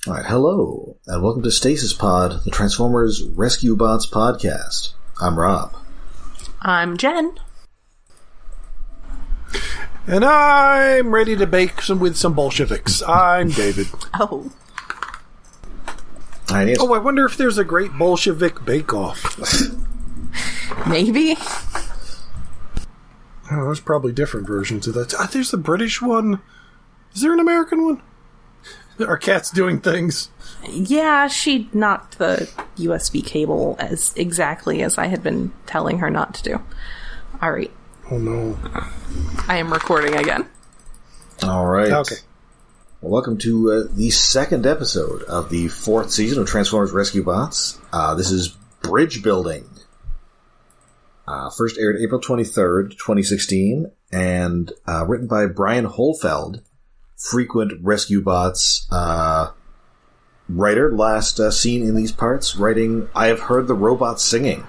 Alright, hello, and welcome to Stasis Pod, the Transformers Rescue Bots podcast. I'm Rob. I'm Jen. And I'm ready to bake with some Bolsheviks. I'm David. Oh. Hi, Oh, I wonder if there's a great Bolshevik bake-off. Maybe. Oh, there's probably different versions of that. There's the British one. Is there an American one? Are cats doing things? Yeah, she knocked the USB cable as exactly as I had been telling her not to do. All right. Oh, no. I am recording again. All right. Okay. Well, welcome to the second episode of the fourth season of Transformers Rescue Bots. This is Bridge Building. First aired April 23rd, 2016, and written by Brian Holfeld, frequent Rescue Bots writer, last seen in these parts, writing I Have Heard the Robots Singing.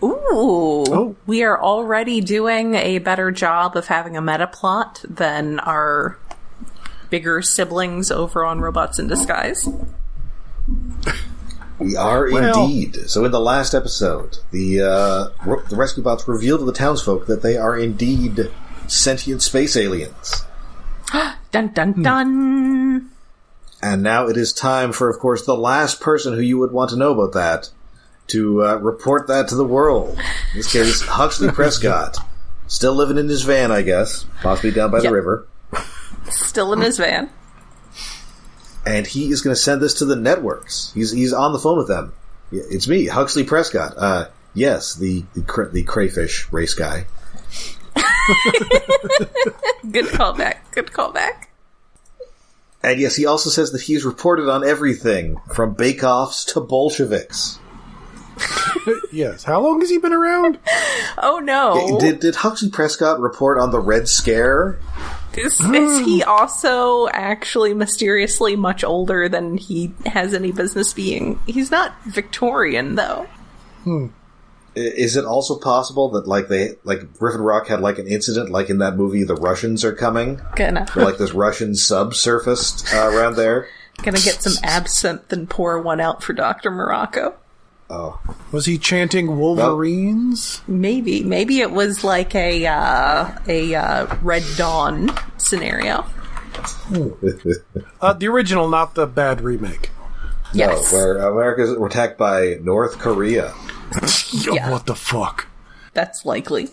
Ooh. Oh. We are already doing a better job of having a meta plot than our bigger siblings over on Robots in Disguise. We are indeed. So in the last episode, the Rescue Bots revealed to the townsfolk that they are indeed sentient space aliens. Dun dun dun! And now it is time for, of course, the last person who you would want to know about that to report that to the world. In this case, Huxley Prescott. Still living in his van, I guess. Possibly down by the river. Still in his van. And he is going to send this to the networks. He's on the phone with them. It's me, Huxley Prescott. Yes, the crayfish race guy. Good callback. And yes, he also says that he's reported on everything, from bake-offs to Bolsheviks. Yes. How long has he been around? Oh, no. Did Huxley Prescott report on the Red Scare? Is he also actually mysteriously much older than he has any business being? He's not Victorian, though. Is it also possible that Griffin Rock had an incident like in that movie The Russians Are Coming? Where this Russian sub surfaced around there? Gonna get some absinthe and pour one out for Dr. Morocco. Oh. Was he chanting Wolverines? Well, maybe it was like a Red Dawn scenario. The original, not the bad remake. Yes. No, where America's attacked by North Korea. Yeah. What the fuck? That's likely.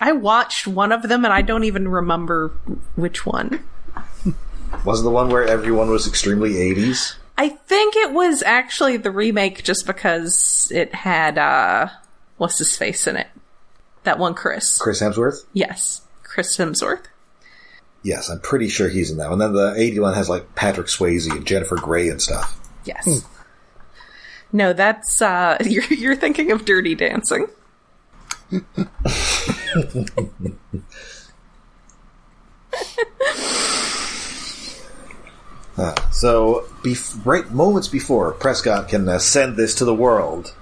I watched one of them and I don't even remember which one. Was it the one where everyone was extremely 80s? I think it was actually the remake just because it had, what's his face in it? That one Chris. Chris Hemsworth? Yes. Chris Hemsworth. Yes, I'm pretty sure he's in that one. And then the 81 has Patrick Swayze and Jennifer Grey and stuff. Yes. No, that's, you're thinking of Dirty Dancing. So, moments before Prescott can send this to the world,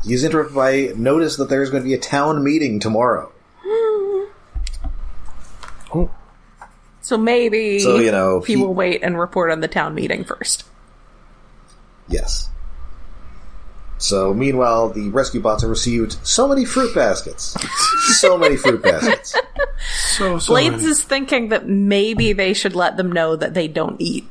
he's interrupted by notice that there's going to be a town meeting tomorrow. Oh. So maybe he will wait and report on the town meeting first. Yes. So, meanwhile, the rescue bots have received so many fruit baskets. So many fruit baskets. So Blades many. is thinking that maybe they should let them know that they don't eat.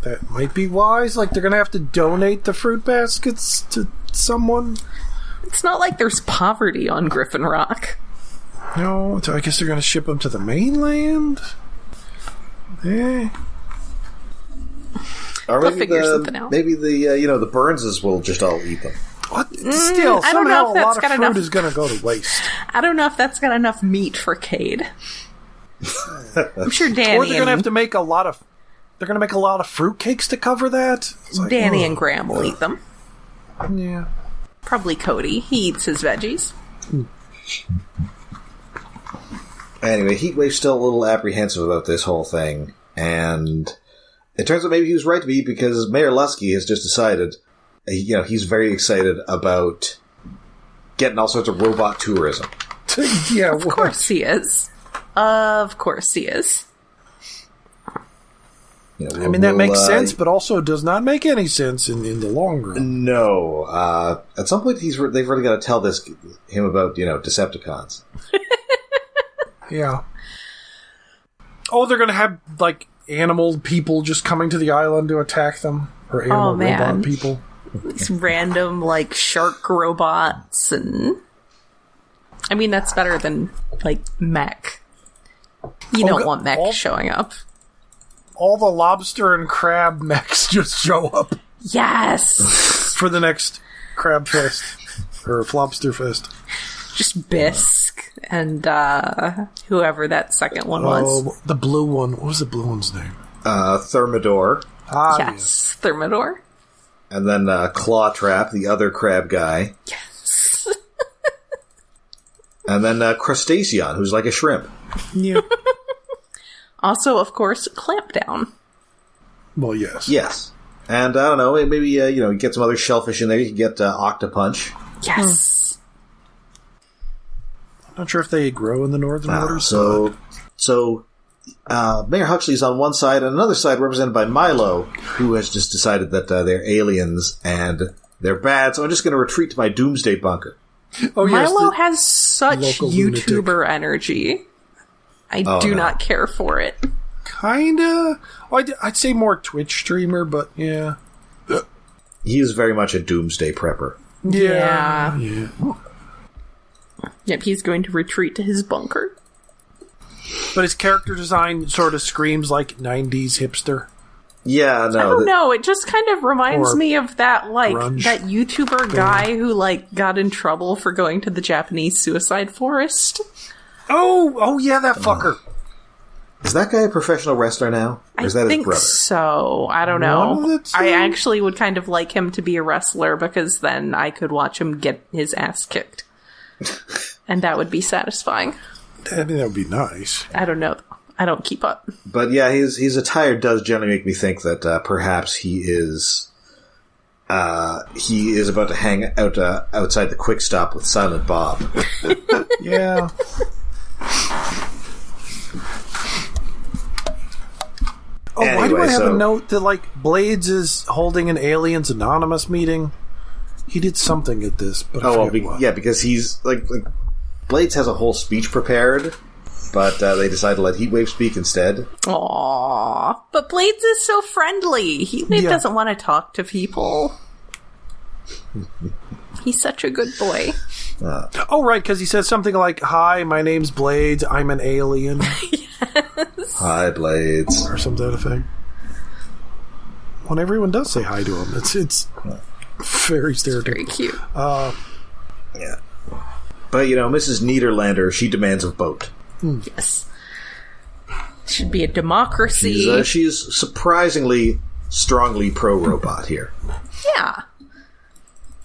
That might be wise. They're going to have to donate the fruit baskets to someone. It's not like there's poverty on Griffin Rock. No, I guess they're going to ship them to the mainland? Or They'll figure something out. Maybe the Burnses will just all eat them. What? Still, I don't know if somehow a that's lot of got fruit enough. is going to go to waste. I don't know if that's got enough meat for Cade. I'm sure Danny Or they're going to have to make a lot of... They're going to make a lot of fruitcakes to cover that? Danny and Graham will eat them. Yeah. Probably Cody. He eats his veggies. Anyway, Heatwave's still a little apprehensive about this whole thing, and it turns out maybe he was right to be, because Mayor Lusky has just decided, he's very excited about getting all sorts of robot tourism. Yeah, of course he is. Of course he is. that makes sense, but also does not make any sense in the long run. No. At some point, they've really got to tell him about, Decepticons. Yeah. Oh, they're going to have, animal people just coming to the island to attack them? Or animal robot people? These random, shark robots and... I mean, that's better than, mech. You don't want mech showing up. All the lobster and crab mechs just show up. Yes! For the next Crab Fest. Or Flopster Fest. Just Bisque and whoever that second one was. Oh, the blue one. What was the blue one's name? Thermidor. Yes, Thermidor. And then Clawtrap, the other crab guy. Yes. And then Crustacean, who's like a shrimp. Yeah. Also, of course, Clampdown. Well, yes. Yes. And I don't know, maybe, you get some other shellfish in there. You can get Octopunch. Yes. Not sure if they grow in the northern waters. So Mayor Huxley's on one side, and another side represented by Milo, who has just decided that they're aliens and they're bad, so I'm just going to retreat to my doomsday bunker. Oh, yes, Milo has such YouTuber lunatic energy. I do not care for it. Kinda. I'd say more Twitch streamer, but yeah. He is very much a doomsday prepper. Yeah. Yeah. Yep, he's going to retreat to his bunker. But his character design sort of screams like 90s hipster. Yeah, no. I don't know. It just kind of reminds me of that, grunge that YouTuber guy who, got in trouble for going to the Japanese suicide forest. Oh, yeah, that fucker. Is that guy a professional wrestler now? Or is that his brother? So. I don't know. I actually would kind of like him to be a wrestler because then I could watch him get his ass kicked. And that would be satisfying. I think that would be nice. I don't know. I don't keep up. But yeah, his attire does generally make me think that perhaps he is about to hang out outside the Quick Stop with Silent Bob. Yeah. Oh, anyway, why do I have a note that, Blades is holding an Aliens Anonymous meeting? He did something at this, but because he's, Blades has a whole speech prepared, but they decided to let Heatwave speak instead. Aww. But Blades is so friendly. Heatwave doesn't want to talk to people. He's such a good boy. Oh, right, because he says something like, "Hi, my name's Blades, I'm an alien." Yes. Hi, Blades. Or some to that effect. When everyone does say hi to him, it's very stereotypical. Very cute. Yeah. But, Mrs. Niederlander, she demands a vote. Yes. Should be a democracy. She's surprisingly strongly pro-robot here. Yeah.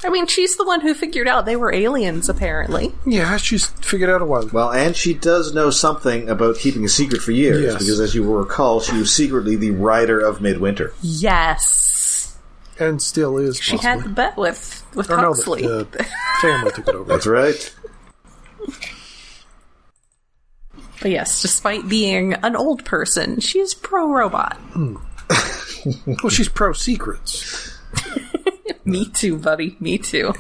I mean, she's the one who figured out they were aliens, apparently. Yeah, she's figured out a while. Well, and she does know something about keeping a secret for years, because as you will recall, she was secretly the rider of Midwinter. Yes. And still is, possibly. She had the bet with Huxley. No, the family took it over. That's right. But yes, despite being an old person, she's pro-robot. Well, she's pro-secrets. Me too, buddy. Me too.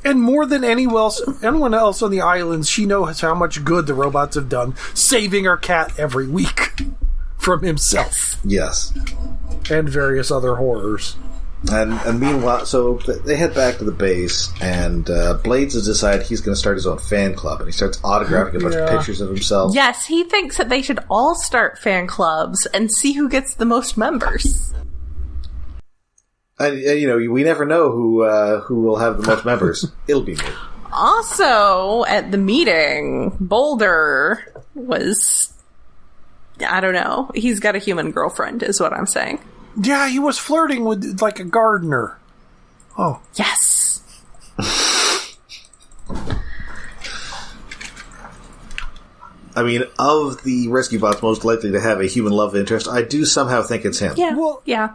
And more than anyone else on the islands, she knows how much good the robots have done, saving her cat every week from himself. Yes. And various other horrors. And meanwhile, so they head back to the base, and Blades has decided he's going to start his own fan club, and he starts autographing a bunch of pictures of himself. Yes, he thinks that they should all start fan clubs and see who gets the most members. And we never know who will have the most members. It'll be me. Also, at the meeting, Boulder was... I don't know. He's got a human girlfriend, is what I'm saying. Yeah, he was flirting with, a gardener. Oh. Yes. I mean, of the rescue bots most likely to have a human love interest, I do somehow think it's him. Yeah. Well, yeah.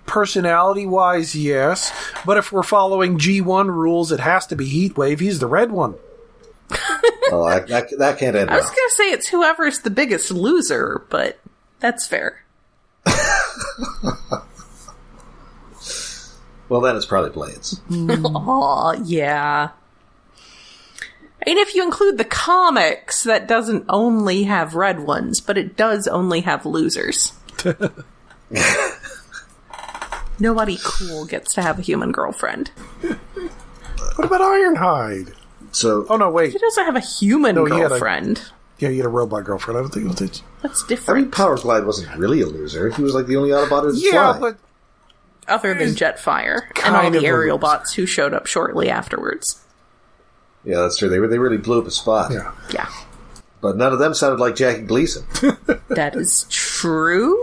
Personality-wise, yes. But if we're following G1 rules, it has to be Heatwave. He's the red one. Oh, that can't end well. I was going to say it's whoever's the biggest loser, but that's fair. Well, then it's probably Blades. Aw, yeah. I mean, if you include the comics, that doesn't only have red ones, but it does only have losers. Nobody cool gets to have a human girlfriend. What about Ironhide? So, oh no, wait. He doesn't have a human girlfriend. He had a robot girlfriend. I don't think it was. That's different. I mean, Powerglide wasn't really a loser. He was like the only Autobot who could fly. But other than Jetfire and all the aerial bots who showed up shortly afterwards. Yeah, that's true. They really blew up a spot. Yeah. But none of them sounded like Jackie Gleason. That is true.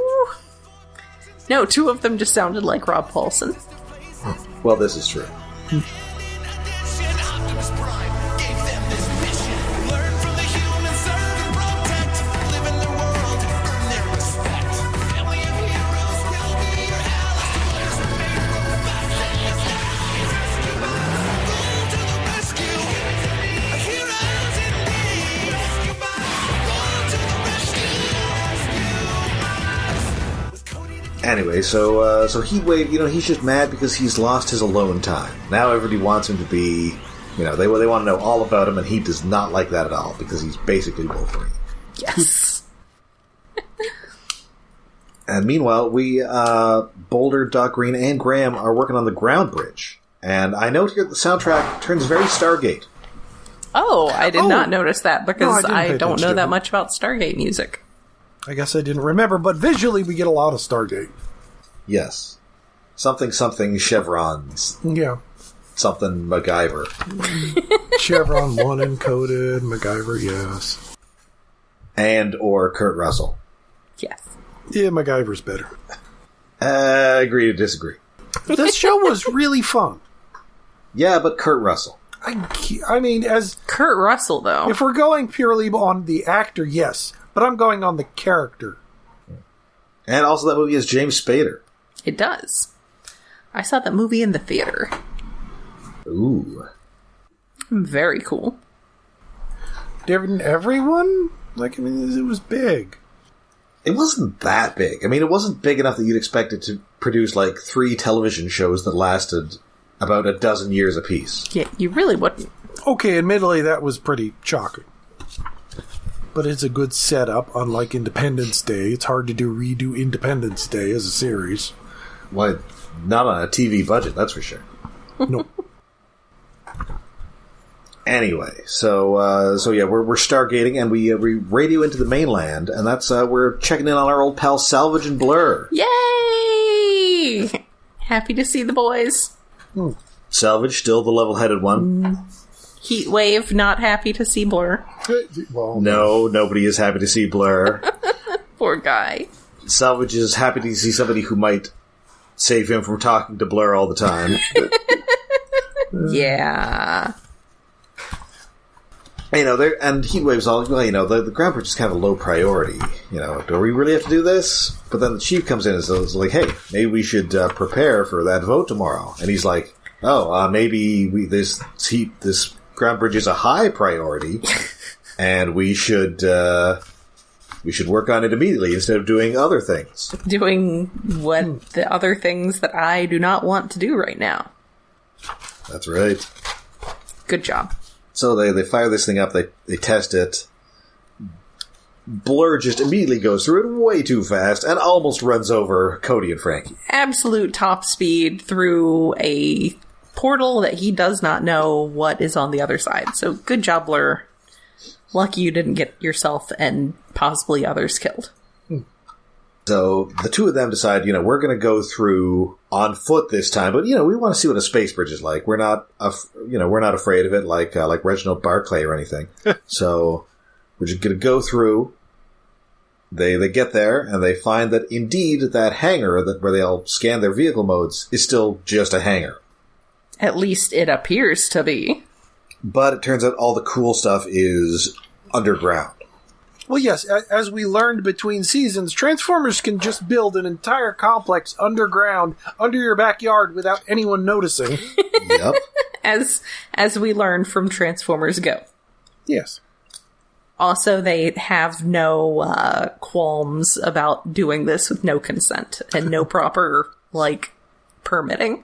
No, 2 of them just sounded like Rob Paulson. Well, this is true. Anyway, so Heatwave, he's just mad because he's lost his alone time. Now everybody wants him to be, they want to know all about him, and he does not like that at all because he's basically Wolverine. Yes. And meanwhile, Boulder, Doc Green, and Graham are working on the ground bridge. And I note here the soundtrack turns very Stargate. Oh, I did not notice that because no, I don't know that much about Stargate music. I guess I didn't remember, but visually we get a lot of Stargate. Yes. Something chevrons. Yeah. Something MacGyver. Chevron 1 encoded, MacGyver, yes. And or Kurt Russell. Yes. Yeah, MacGyver's better. Agree to disagree. This show was really fun. Yeah, but Kurt Russell. I mean, as... Kurt Russell, though. If we're going purely on the actor, yes. But I'm going on the character. And also that movie has James Spader. It does. I saw that movie in the theater. Ooh. Very cool. Didn't everyone? It was big. It wasn't that big. I mean, it wasn't big enough that you'd expect it to produce, 3 television shows that lasted about a dozen years apiece. Yeah, you really wouldn't. Okay, admittedly, that was pretty shocking. But it's a good setup, unlike Independence Day. It's hard to redo Independence Day as a series. Why, not on a TV budget, that's for sure. No. Anyway, so we're stargating, and we radio into the mainland, and that's we're checking in on our old pal Salvage and Blur. Yay! Happy to see the boys. Salvage, still the level-headed one. Heatwave, not happy to see Blur. Well, no, nobody is happy to see Blur. Poor guy. Salvage is happy to see somebody who might save him from talking to Blur all the time. Yeah. And Heatwave's all, the ground bridge is kind of a low priority. Do we really have to do this? But then the chief comes in and says, hey, maybe we should prepare for that vote tomorrow. And he's like, maybe this ground bridge is a high priority, and we should work on it immediately instead of doing other things. Doing what the other things that I do not want to do right now. That's right. Good job. So they fire this thing up, they test it. Blur just immediately goes through it way too fast and almost runs over Cody and Frankie. Absolute top speed through a portal that he does not know what is on the other side. So good job, Blur. Lucky you didn't get yourself and possibly others killed. So the two of them decide, we're going to go through on foot this time, but we want to see what a space bridge is like. We're not, we're not afraid of it like Reginald Barclay or anything. So we're just going to go through. They get there and they find that indeed that hangar where they all scan their vehicle modes is still just a hangar. At least it appears to be. But it turns out all the cool stuff is underground. Well, yes, as we learned between seasons, Transformers can just build an entire complex underground, under your backyard, without anyone noticing. Yep. As we learned from Transformers Go. Yes. Also, they have no qualms about doing this with no consent and no proper, permitting.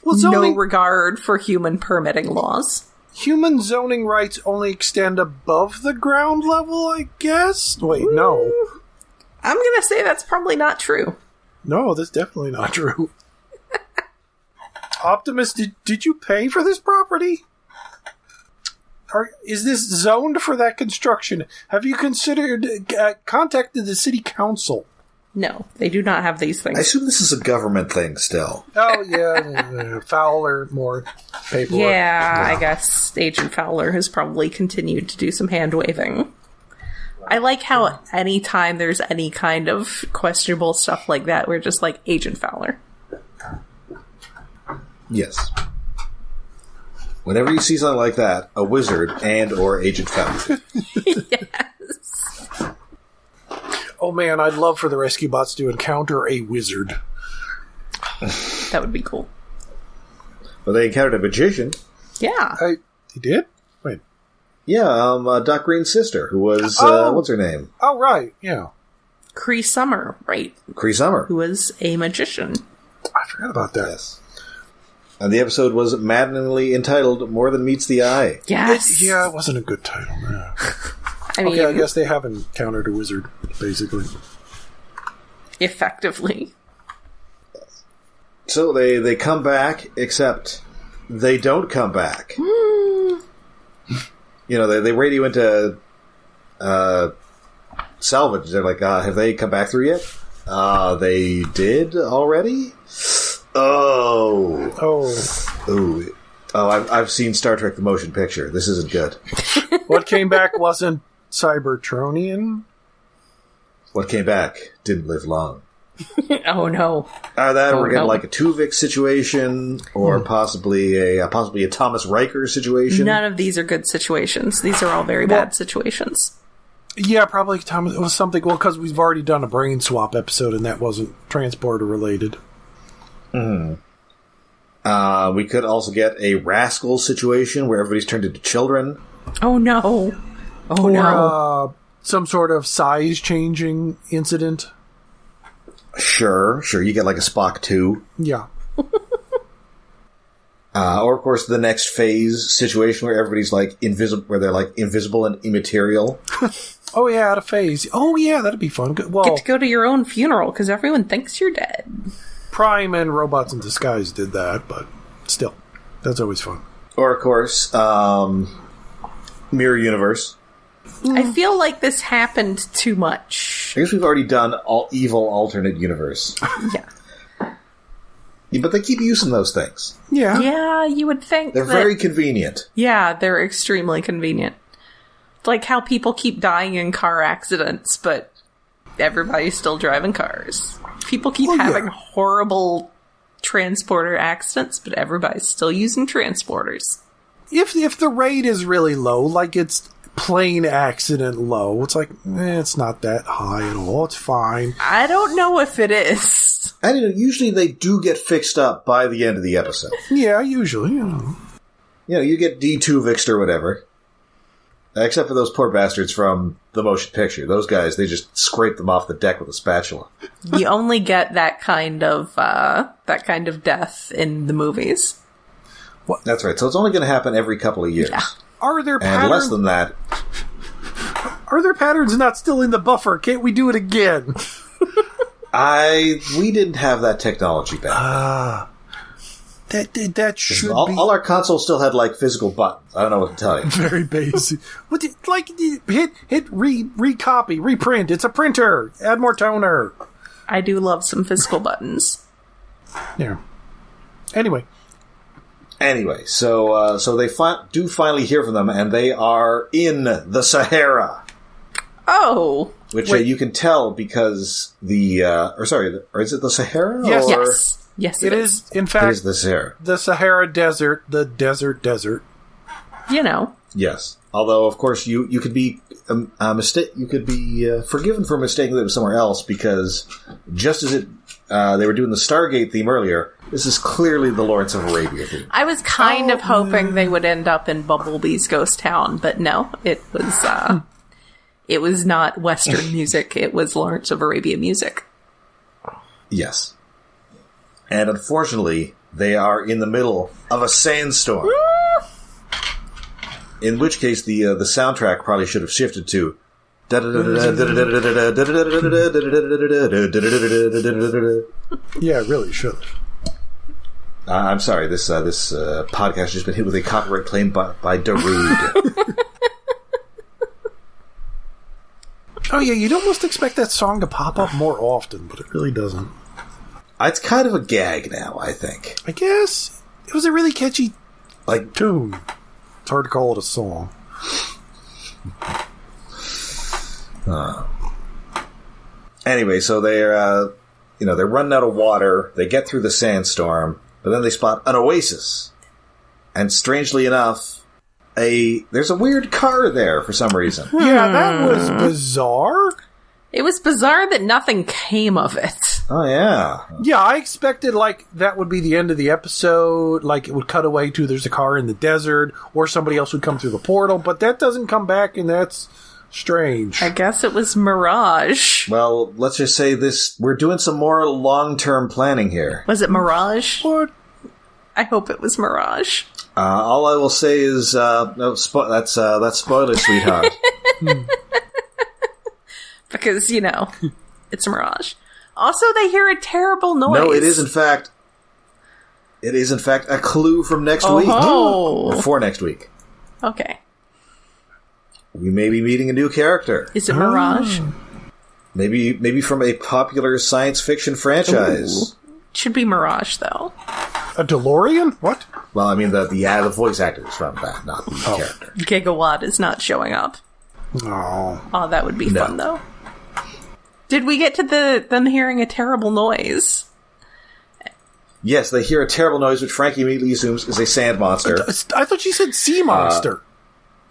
Well, no regard for human permitting laws. Human zoning rights only extend above the ground level, I guess? Wait, no. I'm going to say that's probably not true. No, that's definitely not true. Optimus, did you pay for this property? Is this zoned for that construction? Have you contacted the city council? No, they do not have these things. I assume this is a government thing still. Oh, yeah. Fowler, more paperwork. Yeah, I guess Agent Fowler has probably continued to do some hand-waving. I like how anytime there's any kind of questionable stuff like that, we're just like, Agent Fowler. Yes. Whenever you see something like that, a wizard and or Agent Fowler. Yes. Oh man, I'd love for the rescue bots to encounter a wizard. That would be cool. Well, they encountered a magician. Yeah. They did? Wait. Yeah, Doc Green's sister, who was, what's her name? Oh, right, yeah. Cree Summer, right? Cree Summer. Who was a magician. I forgot about that. Yes. And the episode was maddeningly entitled More Than Meets the Eye. Yes. It wasn't a good title. No. I mean, I guess they have encountered a wizard, basically. Effectively. So they come back, except they don't come back. They radio into salvage. They're like, have they come back through yet? They did already? Oh, I've seen Star Trek the Motion Picture. This isn't good. What came back wasn't Cybertronian? What came back didn't live long. Oh, no. We're getting like a Tuvix situation, or possibly a Thomas Riker situation. None of these are good situations. These are all very bad situations. Yeah, probably Thomas. It was something, because we've already done a brain swap episode, and that wasn't transporter related. We could also get a Rascal situation where everybody's turned into children. Oh, no. Or some sort of size-changing incident. Sure. You get like a Spock 2. Yeah. Or, of course, the next phase situation where everybody's like invisible, where they're like invisible and immaterial. Oh, yeah, out of phase. Oh, yeah, that'd be fun. Well, get to go to your own funeral because everyone thinks you're dead. Prime and Robots in Disguise did that, but still, that's always fun. Or, of course, Mirror Universe. I feel like this happened too much. I guess we've already done evil alternate universe. Yeah. But they keep using those things. Yeah. Yeah, you would think they're very convenient. Yeah, they're extremely convenient. It's like how people keep dying in car accidents, but everybody's still driving cars. People keep having horrible transporter accidents, but everybody's still using transporters. If the rate is really low, like it's plane accident low, it's like, it's not that high at all. It's fine. I don't know if it is. I don't know, usually they do get fixed up by the end of the episode. Yeah, usually. You get D2 fixed or whatever. Except for those poor bastards from the motion picture. Those guys, they just scrape them off the deck with a spatula. You only get that kind of death in the movies. What? That's right. So it's only going to happen every couple of years. Yeah. Are there patterns? And less than that. Are there patterns not still in the buffer? Can't we do it again? We didn't have that technology back. That should be... All our consoles still had, like, physical buttons. I don't know what to tell you. Very basic. Hit recopy, reprint. It's a printer. Add more toner. I do love some physical buttons. Yeah. Anyway, so they do finally hear from them, and they are in the Sahara. Oh. Which you can tell because or is it the Sahara? Yes. Or? Yes, it is. In fact, it is the Sahara. The Sahara Desert, the desert. You know. Yes. Although, of course, you could be you could be forgiven for mistaking that it was somewhere else because just as they were doing the Stargate theme earlier, this is clearly the Lawrence of Arabia theme. I was kind of hoping they would end up in Bumblebee's ghost town, but no, it was It was not Western music. It was Lawrence of Arabia music. Yes. And unfortunately, they are in the middle of a sandstorm. In which case, the soundtrack probably should have shifted to... Yeah, it really should. I'm sorry, this podcast has just been hit with a copyright claim by Darude. Oh yeah, you'd almost expect that song to pop up more often, but it really doesn't. It's kind of a gag now, I think. I guess. It was a really catchy tune. It's hard to call it a song. Anyway, so they're running out of water. They get through the sandstorm, but then they spot an oasis. And strangely enough, there's a weird car there for some reason. Yeah, that was bizarre. It was bizarre that nothing came of it. Oh, yeah. Yeah, I expected, that would be the end of the episode. It would cut away to there's a car in the desert, or somebody else would come through the portal, but that doesn't come back, and that's strange. I guess it was Mirage. Well, let's just say we're doing some more long-term planning here. Was it Mirage? What? I hope it was Mirage. All I will say is, that's spoiler, sweetheart. Because, it's a Mirage. Also, they hear a terrible noise. No, it is in fact a clue from next week. Oh. For next week. Okay. We may be meeting a new character. Is it Mirage? Maybe from a popular science fiction franchise. Ooh. Should be Mirage, though. A DeLorean? What? Well, I mean, the voice actors from that, not the character. Gigawatt is not showing up. Oh. Oh, that would be fun, though. Did we get to them hearing a terrible noise? Yes, they hear a terrible noise, which Frankie immediately assumes is a sand monster. I thought she said sea monster.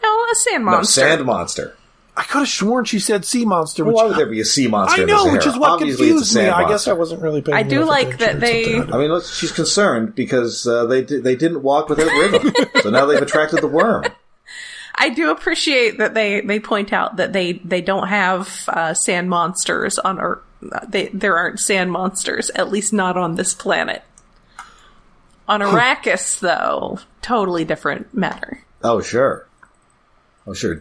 No, a sand monster. No, sand monster. I could have sworn she said sea monster. Well, why would there be a sea monster I in know, the which is what Obviously, confused me. I guess I wasn't really paying attention. I do like that they... I mean, look, she's concerned because they didn't walk without rhythm. So now they've attracted the worm. I do appreciate that they point out that they don't have sand monsters on Earth. There aren't sand monsters, at least not on this planet. On Arrakis, though, totally different matter. Oh, sure.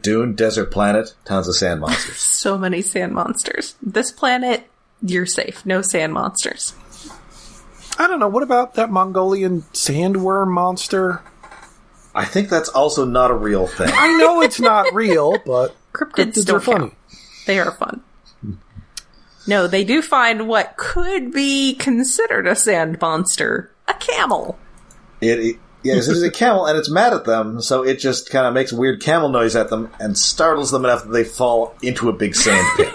Dune, desert planet, tons of sand monsters. So many sand monsters. This planet, you're safe. No sand monsters. I don't know. What about that Mongolian sandworm monster? I think that's also not a real thing. I know it's not real, but cryptids are funny. They are fun. No, they do find what could be considered a sand monster. A camel. Yes, it is a camel, and it's mad at them, so it just kind of makes a weird camel noise at them and startles them enough that they fall into a big sand pit.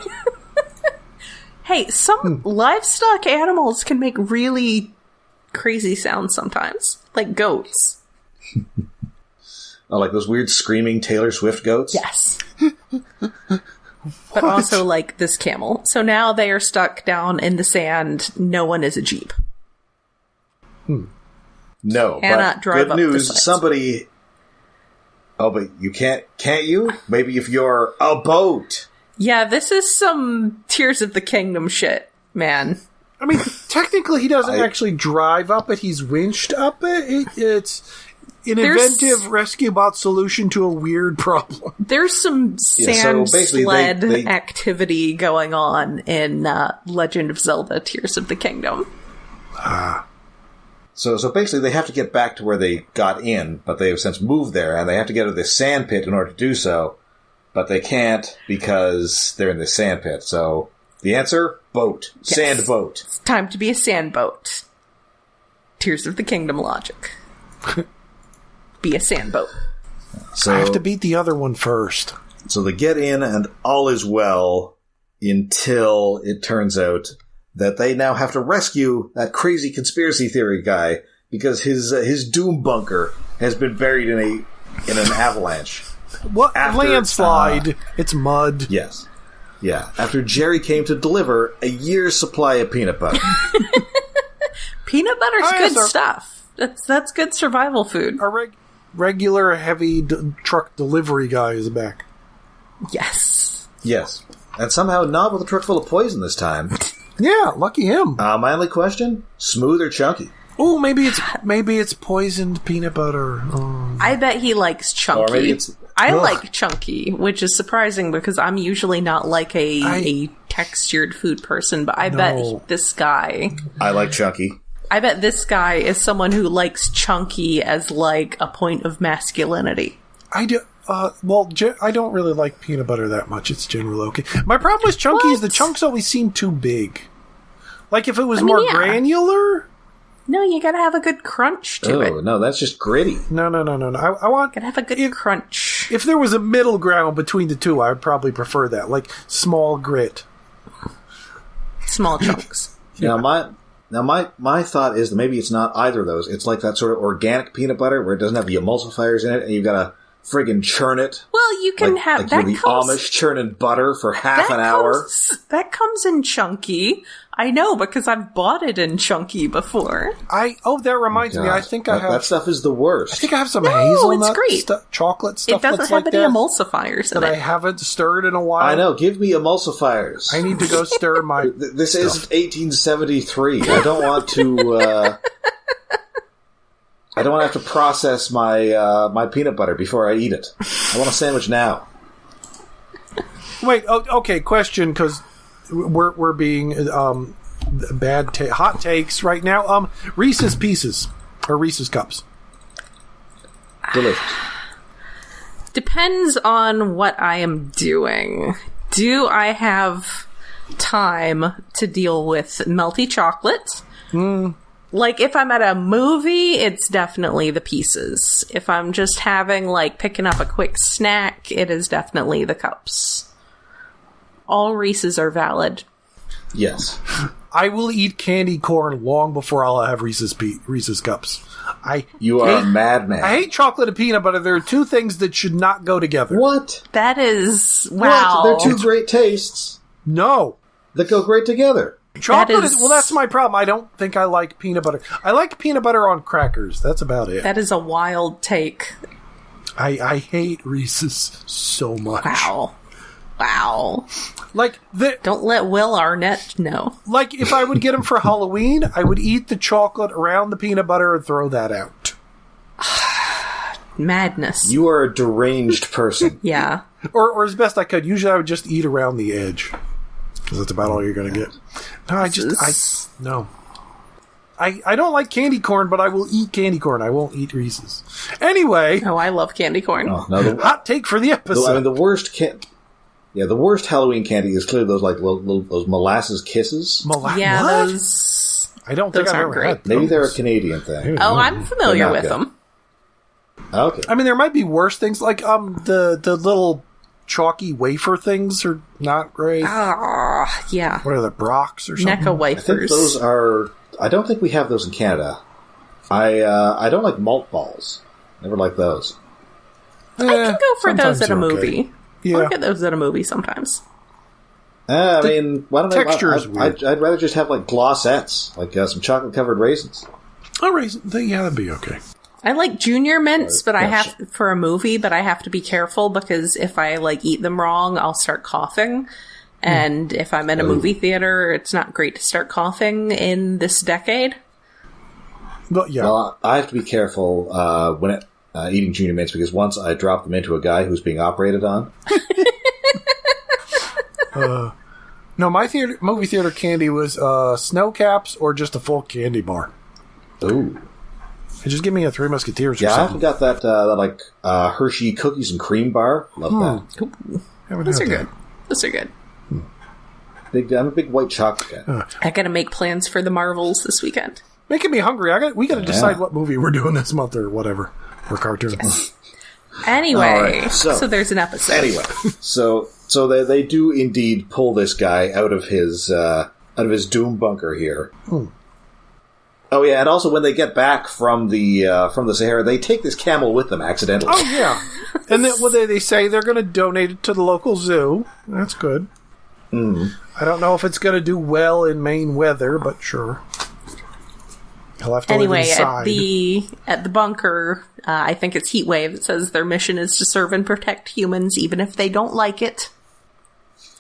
Hey, some livestock animals can make really crazy sounds sometimes. Like goats. Oh, like those weird screaming Taylor Swift goats? Yes. But also like this camel. So now they are stuck down in the sand. No one is a jeep. No, Cannot but drive good up news, the sides. somebody... Oh, but you can't you? Maybe if you're a boat. Yeah, this is some Tears of the Kingdom shit, man. I mean, technically he doesn't actually drive up it, he's winched up it. It's an inventive rescue bot solution to a weird problem. There's some sand sled activity going on in Legend of Zelda Tears of the Kingdom. So basically they have to get back to where they got in, but they have since moved there, and they have to get to this sand pit in order to do so, but they can't because they're in this sand pit. So the answer? Boat. Yes. Sand boat. It's time to be a sand boat. Tears of the Kingdom logic. Be a sand boat. So I have to beat the other one first. So they get in, and all is well until it turns out that they now have to rescue that crazy conspiracy theory guy because his doom bunker has been buried in an avalanche. What? Landslide. It's mud. Yes. Yeah. After Jerry came to deliver a year's supply of peanut butter. Peanut butter's good stuff. That's good survival food. Our regular heavy truck delivery guy is back. Yes. Yes. And somehow not with a truck full of poison this time. Yeah, lucky him. My only question, smooth or chunky? Oh, maybe it's poisoned peanut butter. I bet he likes chunky. Or maybe it's... I like chunky, which is surprising because I'm usually not like a textured food person, but I bet this guy... I like chunky. I bet this guy is someone who likes chunky as like a point of masculinity. I do. I don't really like peanut butter that much. It's generally okay. My problem with chunky is the chunks always seem too big. Like if it was more granular... No, you gotta have a good crunch to it. Oh, no, that's just gritty. No. I want... Gotta have a good crunch. If there was a middle ground between the two, I would probably prefer that. Like, small grit. Small chunks. Now, my thought is that maybe it's not either of those. It's like that sort of organic peanut butter where it doesn't have the emulsifiers in it, and you've got to friggin' churn it. Well, you can have... Like you're the Amish churning butter for half an hour. That comes in chunky. I know, because I've bought it in chunky before. That reminds me. I think I have... That stuff is the worst. I think I have some hazelnut chocolate stuff that's like that. It doesn't have any emulsifiers in it. That I haven't stirred in a while. I know. Give me emulsifiers. I need to go stir my This isn't 1873. I don't want to... I don't want to have to process my peanut butter before I eat it. I want a sandwich now. Wait, okay, question, because we're being hot takes right now. Reese's Pieces, or Reese's Cups. Delicious. Depends on what I am doing. Do I have time to deal with melty chocolate? Like, if I'm at a movie, it's definitely the Pieces. If I'm just picking up a quick snack, it is definitely the Cups. All Reese's are valid. Yes. I will eat candy corn long before I'll have Reese's Cups. You are a madman. I hate chocolate and peanut butter. There are two things that should not go together. What? That is... Wow. What? They're two great tastes. No. That go great together. Chocolate is... Well, that's my problem. I don't think I like peanut butter. I like peanut butter on crackers. That's about it. That is a wild take. I hate Reese's so much. Wow. Like, don't let Will Arnett know. Like, if I would get them for Halloween, I would eat the chocolate around the peanut butter and throw that out. Madness. You are a deranged person. Yeah. Or as best I could. Usually I would just eat around the edge. Because that's about all you're going to get. No, I don't like candy corn, but I will eat candy corn. I won't eat Reese's. Anyway. Oh, I love candy corn. Oh, no, hot take for the episode. The worst Halloween candy is clearly those those molasses kisses. Those. I don't think I've ever had those. Maybe they're a Canadian thing. Oh, I'm familiar with them. Okay. I mean, there might be worse things, like the little chalky wafer things are not great. Yeah. What are the Brocks or something? Necca wafers. I think those are... I don't think we have those in Canada. I don't like malt balls. Never like those. I can go for those at a movie. Okay. Yeah. I'll get those at a movie sometimes. I mean, why don't texture is weird. I'd rather just have like glossettes, like some chocolate-covered raisins. Oh, raisins. Yeah, that'd be okay. I like junior mints, but I have for a movie, but I have to be careful because if I eat them wrong, I'll start coughing. And if I'm in a movie theater, it's not great to start coughing in this decade. But yeah. Well, I have to be careful when eating junior mints because once I dropped them into a guy who's being operated on. No, my movie theater candy was snow caps or just a full candy bar. Ooh. Just give me a Three Musketeers or something. something. I haven't got that Hershey cookies and cream bar. Love that. Those are good. Those are good. I'm a big white chocolate guy. I gotta make plans for the Marvels this weekend. Making me hungry. We gotta decide what movie we're doing this month or whatever. Or cartoon. Yes. Anyway, right, so there's an episode. Anyway, so they do indeed pull this guy out of his doom bunker here. Oh yeah, and also when they get back from the Sahara, they take this camel with them accidentally. Oh yeah, and then they say they're going to donate it to the local zoo. That's good. I don't know if it's going to do well in Maine weather, but sure. He'll have to live inside. At the bunker, I think it's Heatwave. It says their mission is to serve and protect humans, even if they don't like it.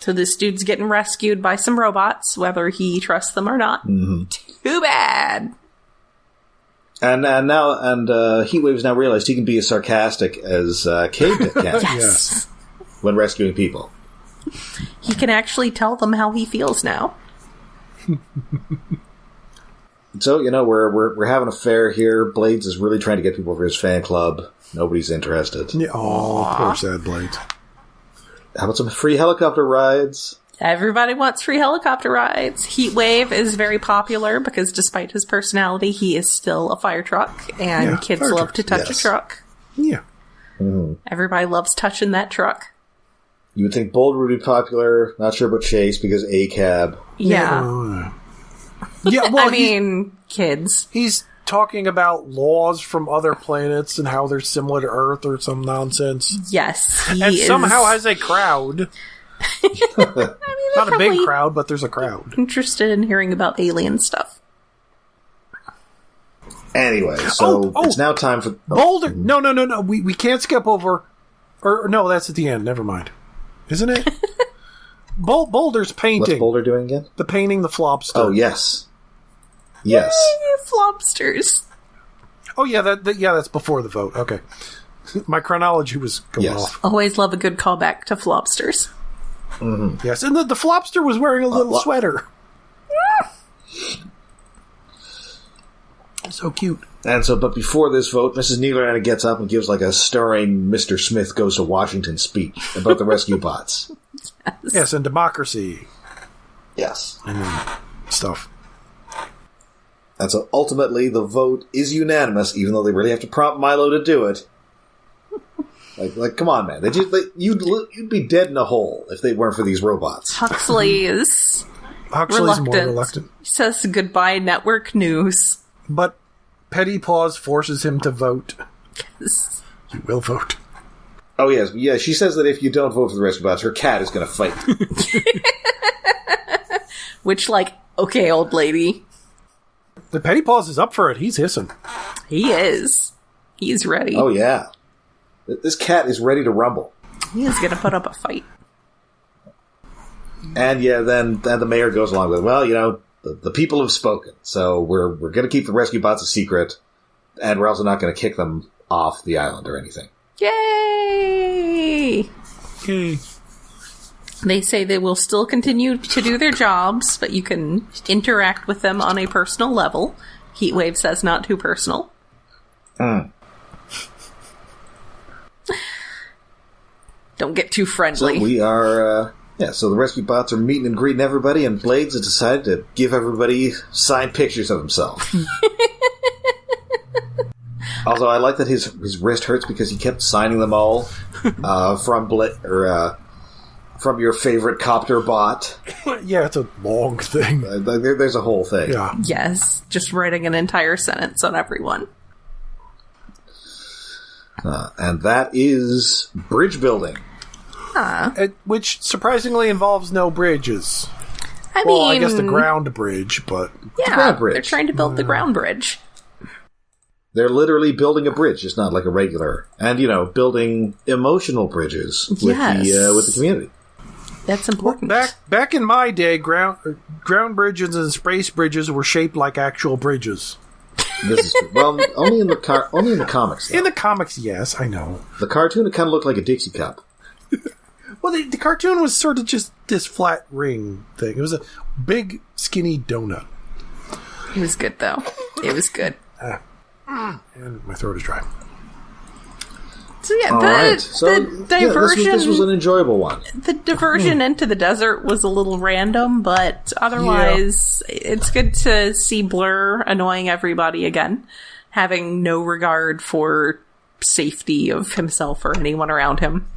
So this dude's getting rescued by some robots, whether he trusts them or not. Mm-hmm. Too bad. And Heatwave's now realized he can be as sarcastic as Cade can. Yes. When rescuing people. He can actually tell them how he feels now. So, we're having a fair here. Blades is really trying to get people for his fan club. Nobody's interested. Yeah, poor sad Blades. How about some free helicopter rides? Everybody wants free helicopter rides. Heatwave is very popular because despite his personality, he is still a fire truck, and kids love to touch a truck. Yeah. Mm-hmm. Everybody loves touching that truck. You would think Boulder would be popular. Not sure about Chase because A-Cab. Yeah. Yeah, well, kids. He's talking about laws from other planets and how they're similar to Earth or some nonsense. Yes, and somehow has a crowd. Not a big crowd, but there's a crowd. Interested in hearing about alien stuff. Anyway, so it's now time for... Boulder! No. We can't skip over... Or no, that's at the end. Never mind. Isn't it? Boulder's painting. What's Boulder doing again? The painting the Flopster. Oh, yes. Yes. Yay, Flopsters. Oh, yeah, that's before the vote. Okay. My chronology was going off. Always love a good callback to Flopsters. Mm-hmm. Yes, and the Flopster was wearing a little sweater. So cute. And so, but before this vote, Mrs. Neelerana gets up and gives like a stirring Mr. Smith Goes to Washington speech about the rescue bots. Yes, and democracy. Yes. And stuff. And so ultimately the vote is unanimous, even though they really have to prompt Milo to do it. Like, come on, man! You'd be dead in a hole if they weren't for these robots. Huxley's more reluctant. He says goodbye, network news. But Petty Paws forces him to vote. Yes. You will vote. Oh yes, yeah. She says that if you don't vote for the rescue bots, her cat is going to fight. Which, okay, old lady. The Petty Paws is up for it. He's hissing. He is. He's ready. Oh yeah. This cat is ready to rumble. He is going to put up a fight. And then the mayor goes along with, well, the people have spoken, so we're going to keep the rescue bots a secret, and we're also not going to kick them off the island or anything. Yay! Yay. They say they will still continue to do their jobs, but you can interact with them on a personal level. Heatwave says not too personal. Don't get too friendly. So we are, so the rescue bots are meeting and greeting everybody, and Blades has decided to give everybody signed pictures of himself. Also, I like that his wrist hurts because he kept signing them all from your favorite copter bot. Yeah, it's a long thing. There's a whole thing. Yeah. Yes, just writing an entire sentence on everyone. And that is bridge building. Which surprisingly involves no bridges. I guess the ground bridge, but... Yeah, the ground bridge. They're trying to build the ground bridge. They're literally building a bridge, just not like a regular. And, building emotional bridges with the community. That's important. Back in my day, ground bridges and space bridges were shaped like actual bridges. This is true. Well, only in the comics. Though. In the comics, yes, I know. The cartoon, it kind of looked like a Dixie cup. Well, the cartoon was sort of just this flat ring thing. It was a big, skinny donut. It was good, though. It was good. And my throat is dry. So yeah, the diversion. This was an enjoyable one. The diversion into the desert was a little random, but otherwise, it's good to see Blur annoying everybody again, having no regard for safety of himself or anyone around him.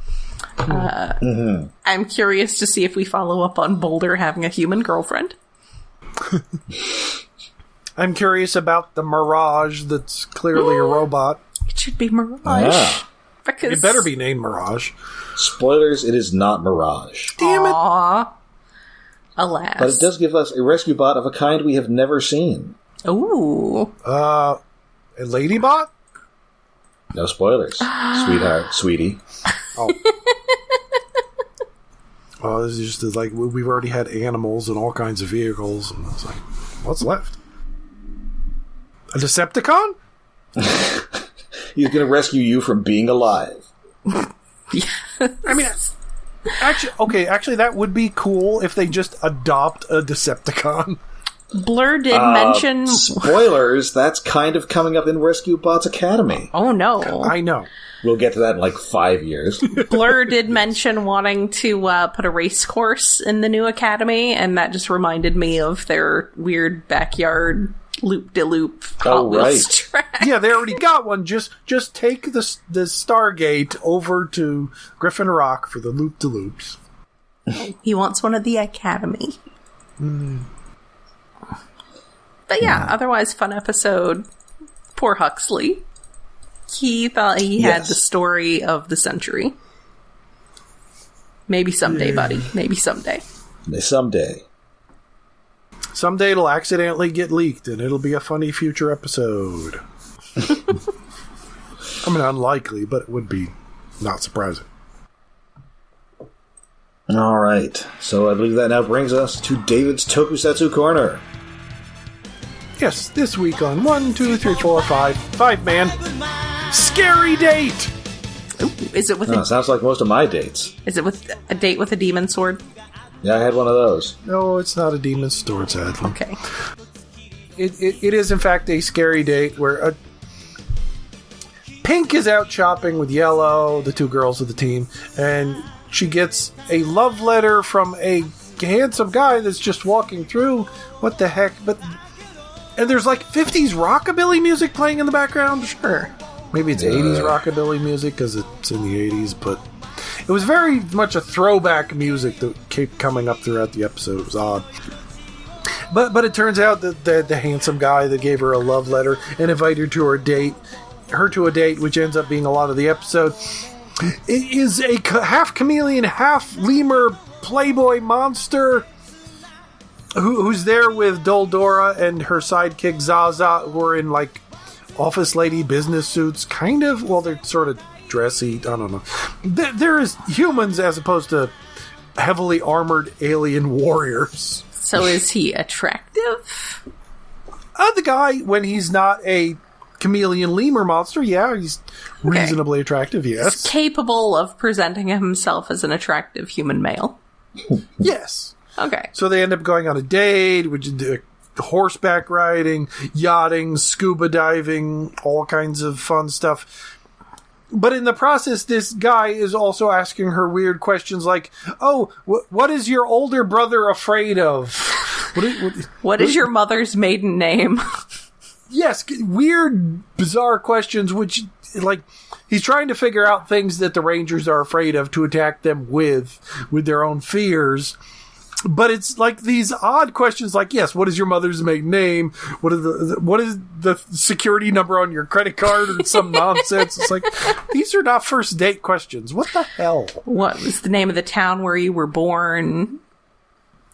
I'm curious to see if we follow up on Boulder having a human girlfriend. I'm curious about the Mirage that's clearly a robot. It should be Mirage. Because it better be named Mirage. Spoilers, it is not Mirage. Damn it. Aww. Alas. But it does give us a rescue bot of a kind we have never seen. Ooh. A ladybot? No spoilers, sweetheart, sweetie. Oh. Oh, this is just like we've already had animals and all kinds of vehicles, and it's like, what's left? A Decepticon? He's going to rescue you from being alive. I mean, actually, that would be cool if they just adopt a Decepticon. Blur did mention... Spoilers, that's kind of coming up in Rescue Bots Academy. Oh, no. I know. We'll get to that in like 5 years. Blur did mention wanting to put a race course in the new academy, and that just reminded me of their weird backyard loop-de-loop Hot Wheels track. Yeah, they already got one. Just take the Stargate over to Griffin Rock for the loop-de-loops. He wants one of the academy. But yeah, otherwise fun episode. Poor Huxley. He thought he had the story of the century. Maybe someday, buddy. Maybe someday. Someday. Someday it'll accidentally get leaked, and it'll be a funny future episode. I mean, unlikely, but it would be not surprising. All right. So I believe that now brings us to David's Tokusatsu Corner. Yes, this week on 1, 2, 3, 4, 5 man scary date. Ooh, is it with? Sounds like most of my dates. Is it with a date with a demon sword? Yeah, I had one of those. No, it's not a demon sword, sadly. Okay. It is in fact a scary date where Pink is out shopping with Yellow, the two girls of the team, and she gets a love letter from a handsome guy that's just walking through. What the heck? And there's like 50s rockabilly music playing in the background. Sure. Maybe it's 80s rockabilly music because it's in the 80s, but it was very much a throwback music that kept coming up throughout the episode. It was odd. But it turns out that the handsome guy that gave her a love letter and invited her to a date, which ends up being a lot of the episode, is a half chameleon, half lemur playboy monster who's there with Doldora and her sidekick Zaza, who are in like office lady business suits, kind of. Well, they're sort of dressy. I don't know. They're as humans as opposed to heavily armored alien warriors. So is he attractive? The guy, when he's not a chameleon lemur monster, yeah, he's reasonably attractive, yes. He's capable of presenting himself as an attractive human male. Yes. Okay. So they end up going on a date, which is horseback riding, yachting, scuba diving, all kinds of fun stuff. But in the process, this guy is also asking her weird questions like, oh, what is your older brother afraid of? What is your mother's maiden name? Yes, weird, bizarre questions, which, like, he's trying to figure out things that the Rangers are afraid of to attack them with their own fears. But it's like these odd questions like, yes, what is your mother's maiden name? What is the security number on your credit card or some nonsense? It's like, these are not first date questions. What the hell? What was the name of the town where you were born?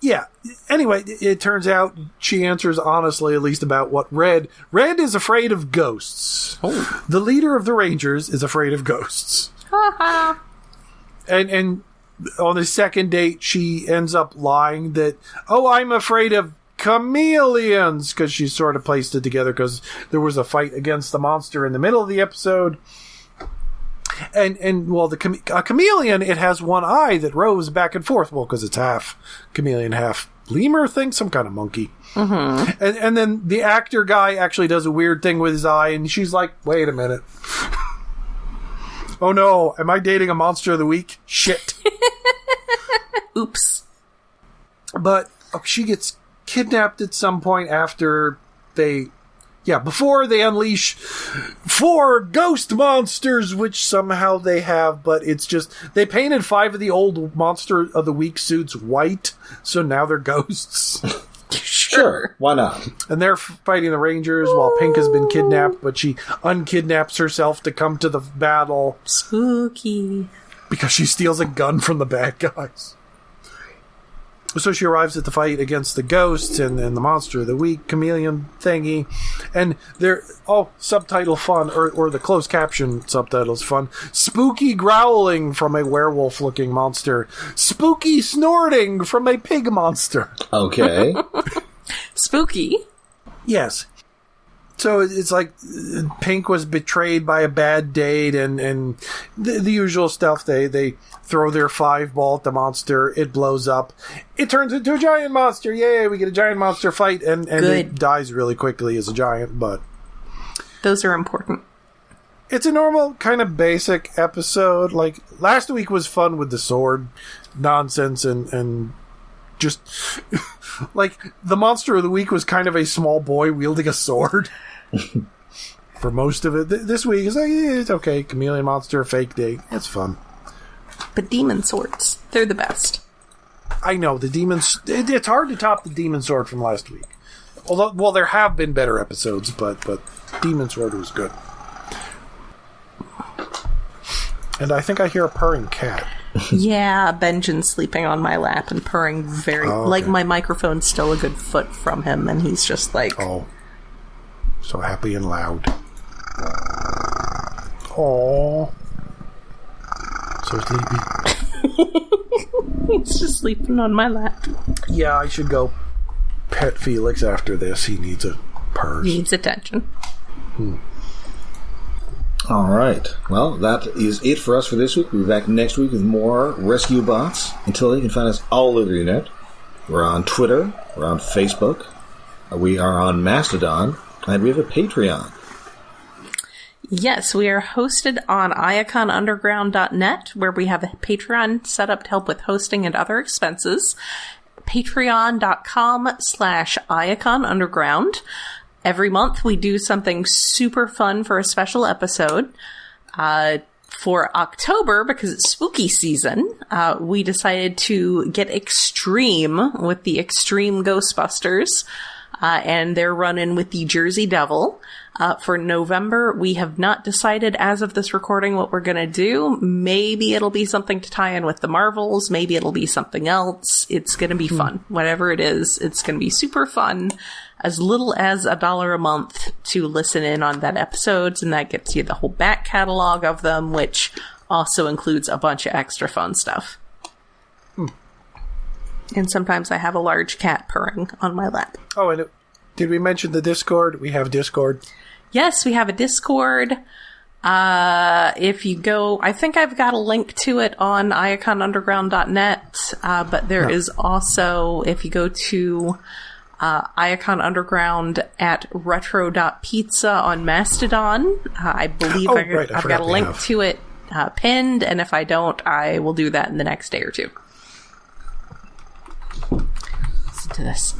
Yeah. Anyway, it turns out she answers honestly, at least about what Red is afraid of ghosts. Oh. The leader of the Rangers is afraid of ghosts. Ha And on the second date, she ends up lying that, oh, I'm afraid of chameleons, because she sort of placed it together because there was a fight against the monster in the middle of the episode. And well, a chameleon, it has one eye that rows back and forth. Well, because it's half chameleon, half lemur thing, some kind of monkey. Mm-hmm. And then the actor guy actually does a weird thing with his eye, and she's like, wait a minute. Oh no, am I dating a monster of the week? Shit. Oops. But she gets kidnapped at some point after before they unleash 4 ghost monsters, which somehow they have, but it's just, they painted 5 of the old Monster of the Week suits white, so now they're ghosts. Sure, why not? And they're fighting the Rangers while Pink has been kidnapped, but she unkidnaps herself to come to the battle. Spooky. Because she steals a gun from the bad guys. So she arrives at the fight against the ghosts and the monster of the week, chameleon thingy. And they're all subtitle fun, or the closed caption subtitles fun. Spooky growling from a werewolf-looking monster. Spooky snorting from a pig monster. Okay. Spooky? Yes. So it's like Pink was betrayed by a bad date and the usual stuff. They throw their 5-ball at the monster. It blows up. It turns into a giant monster. Yay, we get a giant monster fight. And it dies really quickly as a giant, but... Those are important. It's a normal, kind of basic episode. Like, last week was fun with the sword nonsense and just... like, the monster of the week was kind of a small boy wielding a sword. For most of it. This week is like, it's okay. Chameleon monster, fake date. It's fun. But demon swords, they're the best. I know, the demons... It's hard to top the demon sword from last week. Although, well, there have been better episodes, but demon sword was good. And I think I hear a purring cat. Yeah, Benjamin's sleeping on my lap and purring very... Oh, okay. Like, my microphone's still a good foot from him, and he's just like... Oh. So happy and loud. Oh. So sleepy. He's just sleeping on my lap. Yeah, I should go pet Felix after this. He needs a purse. He needs attention. All right. Well, that is it for us for this week. We'll be back next week with more Rescue Bots. Until then, you can find us all over the internet. We're on Twitter. We're on Facebook. We are on Mastodon. And we have a Patreon. Yes, we are hosted on iaconunderground.net, where we have a Patreon set up to help with hosting and other expenses. Patreon.com/iaconunderground. Every month we do something super fun for a special episode. For October, because it's spooky season, we decided to get extreme with the Extreme Ghostbusters. And they're running with the Jersey Devil. For November, we have not decided as of this recording what we're going to do. Maybe it'll be something to tie in with the Marvels. Maybe it'll be something else. It's going to be fun. Whatever it is, it's going to be super fun. As little as $1 a month to listen in on that episodes, and that gets you the whole back catalog of them, which also includes a bunch of extra fun stuff. And sometimes I have a large cat purring on my lap. Oh, and did we mention the Discord? We have Discord. Yes, we have a Discord. If you go, I think I've got a link to it on iaconunderground.net, but there is also, if you go to Iacon Underground at retro.pizza on Mastodon, I believe I've got a link to it pinned, and if I don't, I will do that in the next day or two. Listen to this.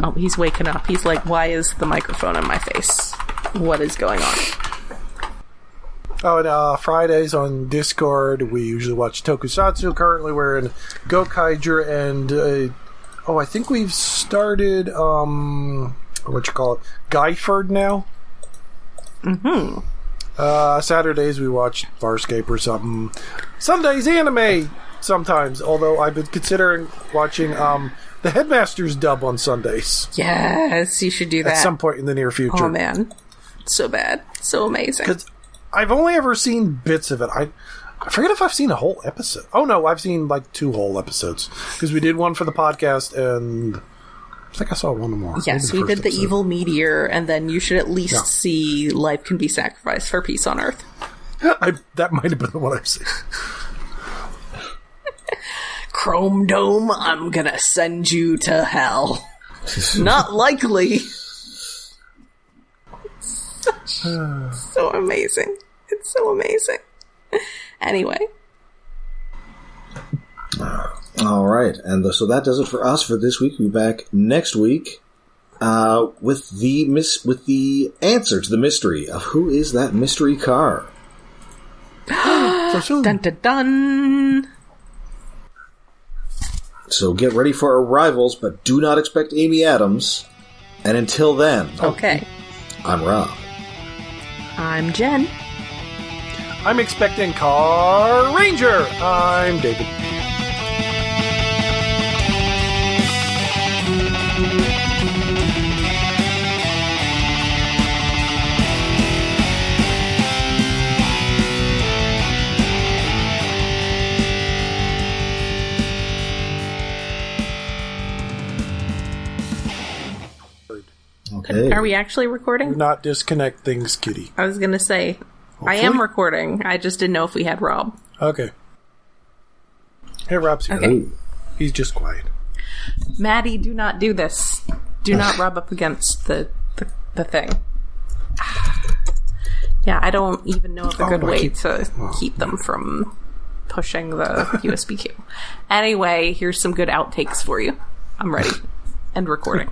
Oh, he's waking up. He's like, why is the microphone in my face? What is going on? Oh, and Fridays on Discord, we usually watch Tokusatsu. Currently, we're in Gokaiger, and I think we've started Guyford now. Mm-hmm. Saturdays we watch Farscape or something. Sundays anime sometimes. Although I've been considering watching the Headmaster's dub on Sundays. Yes, you should do that at some point in the near future. Oh man, so bad, so amazing. Because I've only ever seen bits of it. I forget if I've seen a whole episode. Oh no, I've seen like 2 whole episodes because we did one for the podcast, and I think I saw one more. Yes, we did the Evil Meteor, and then you should at least see Life Can Be Sacrificed for Peace on Earth. That might have been the one I've seen. Chrome Dome, I'm gonna send you to hell. Not likely. So amazing. It's so amazing. Anyway. All right, and so that does it for us for this week. We'll be back next week with the answer to the mystery of who is that mystery car. Dun dun dun. So get ready for arrivals, but do not expect Amy Adams. And until then, okay. I'm Rob. I'm Jen. I'm expecting Car Ranger. I'm David. Okay. Are we actually recording? Do not disconnect things, kitty. I was going to say, I am recording. I just didn't know if we had Rob. Okay. Hey, Rob's here. Okay. He's just quiet. Maddie, do not do this. Do not rub up against the thing. Yeah, I don't even know of a good way to keep them from pushing the USB cable. Anyway, here's some good outtakes for you. I'm ready. And recording.